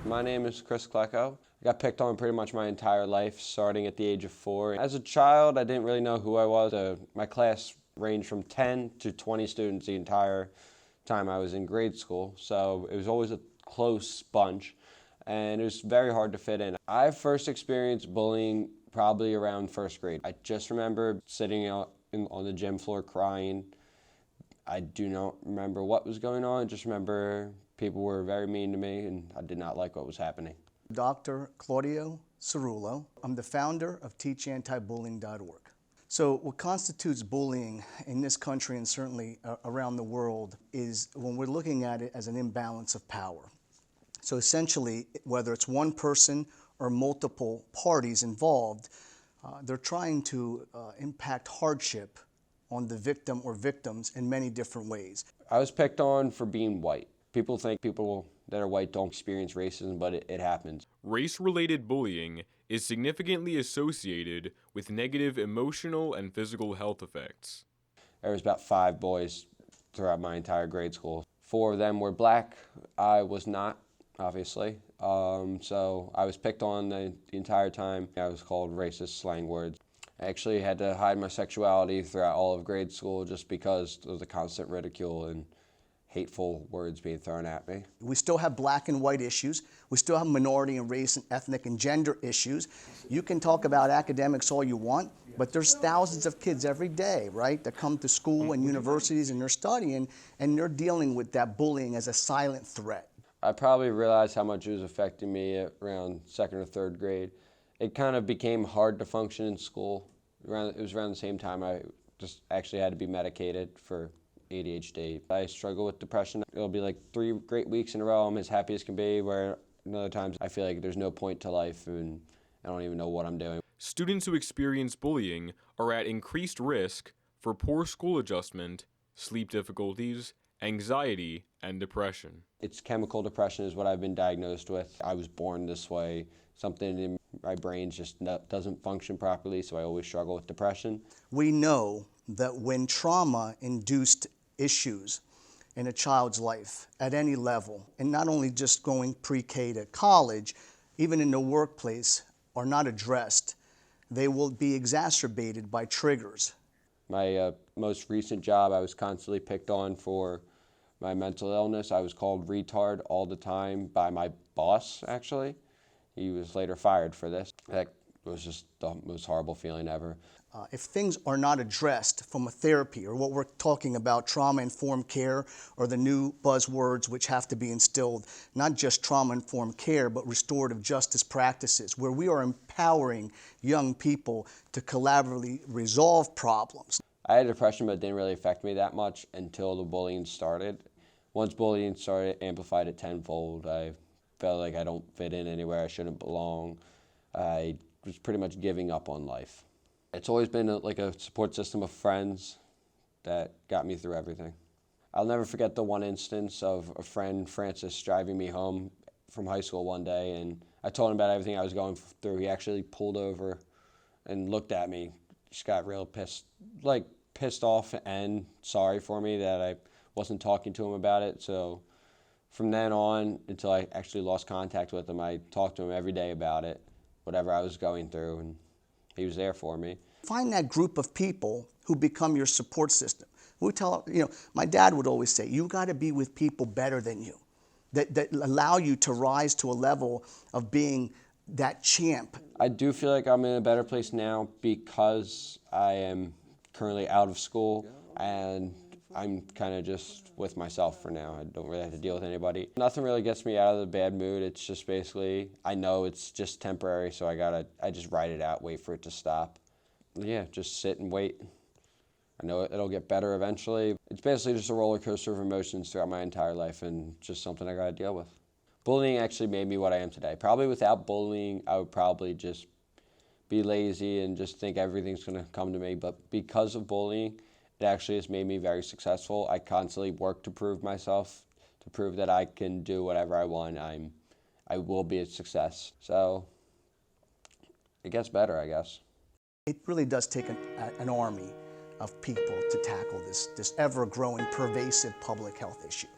My name is Chris Klecko. I got picked on pretty much my entire life, starting at the age of 4. As a child, I didn't really know who I was. My class ranged from 10 to 20 students the entire time I was in grade school, so it was always a close bunch, and it was very hard to fit in. I first experienced bullying probably around first grade. I just remember sitting out on the gym floor crying. I do not remember what was going on, I just remember people were very mean to me and I did not like what was happening. Dr. Claudio Cerullo. I'm the founder of teachanti-bullying.org. So what constitutes bullying in this country and certainly around the world is when we're looking at it as an imbalance of power. So essentially, whether it's one person or multiple parties involved, they're trying to impact hardship on the victim or victims in many different ways. I was picked on for being white. People think people that are white don't experience racism, but it happens. Race-related bullying is significantly associated with negative emotional and physical health effects. There was about 5 boys throughout my entire grade school. 4 of them were black. I was not, obviously. So I was picked on the entire time. I was called racist slang words. I actually had to hide my sexuality throughout all of grade school just because of the constant ridicule and hateful words being thrown at me. We still have black and white issues. We still have minority and race and ethnic and gender issues. You can talk about academics all you want, but there's thousands of kids every day, right, that come to school and universities and they're studying and they're dealing with that bullying as a silent threat. I probably realized how much it was affecting me at around 2nd or 3rd grade. It kind of became hard to function in school. It was around the same time I just actually had to be medicated for ADHD. I struggle with depression. It'll be like 3 great weeks in a row, I'm as happy as can be, where other times I feel like there's no point to life and I don't even know what I'm doing. Students who experience bullying are at increased risk for poor school adjustment, sleep difficulties, anxiety, and depression. It's chemical depression is what I've been diagnosed with. I was born this way. Something in my brain just doesn't function properly, so I always struggle with depression. We know that when trauma-induced issues in a child's life at any level, and not only just going pre-K to college, even in the workplace, are not addressed, they will be exacerbated by triggers. My most recent job, I was constantly picked on for my mental illness. I was called retard all the time by my boss, actually. He was later fired for this. That was just the most horrible feeling ever. If things are not addressed from a therapy, or what we're talking about, trauma-informed care, or the new buzzwords which have to be instilled, not just trauma-informed care, but restorative justice practices, where we are empowering young people to collaboratively resolve problems. I had depression, but it didn't really affect me that much until the bullying started. Once bullying started, it amplified it tenfold. I felt like I don't fit in anywhere, I shouldn't belong. I was pretty much giving up on life. It's always been like a support system of friends that got me through everything. I'll never forget the one instance of a friend, Francis, driving me home from high school one day, and I told him about everything I was going through. He actually pulled over and looked at me, just got real pissed off and sorry for me that I wasn't talking to him about it. So from then on, until I actually lost contact with him, I talked to him every day about it, whatever I was going through, and he was there for me. Find that group of people who become your support system. My dad would always say, you got to be with people better than you, that allow you to rise to a level of being that champ. I do feel like I'm in a better place now because I am currently out of school and I'm kind of just with myself for now. I don't really have to deal with anybody. Nothing really gets me out of the bad mood. It's just basically, I know it's just temporary, so I just ride it out, wait for it to stop. Yeah, just sit and wait. I know it'll get better eventually. It's basically just a roller coaster of emotions throughout my entire life and just something I gotta deal with. Bullying actually made me what I am today. Probably without bullying, I would probably just be lazy and just think everything's gonna come to me, but because of bullying, it actually has made me very successful. I constantly work to prove myself, to prove that I can do whatever I want. I will be a success. So it gets better, I guess. It really does take an army of people to tackle this ever-growing, pervasive public health issue.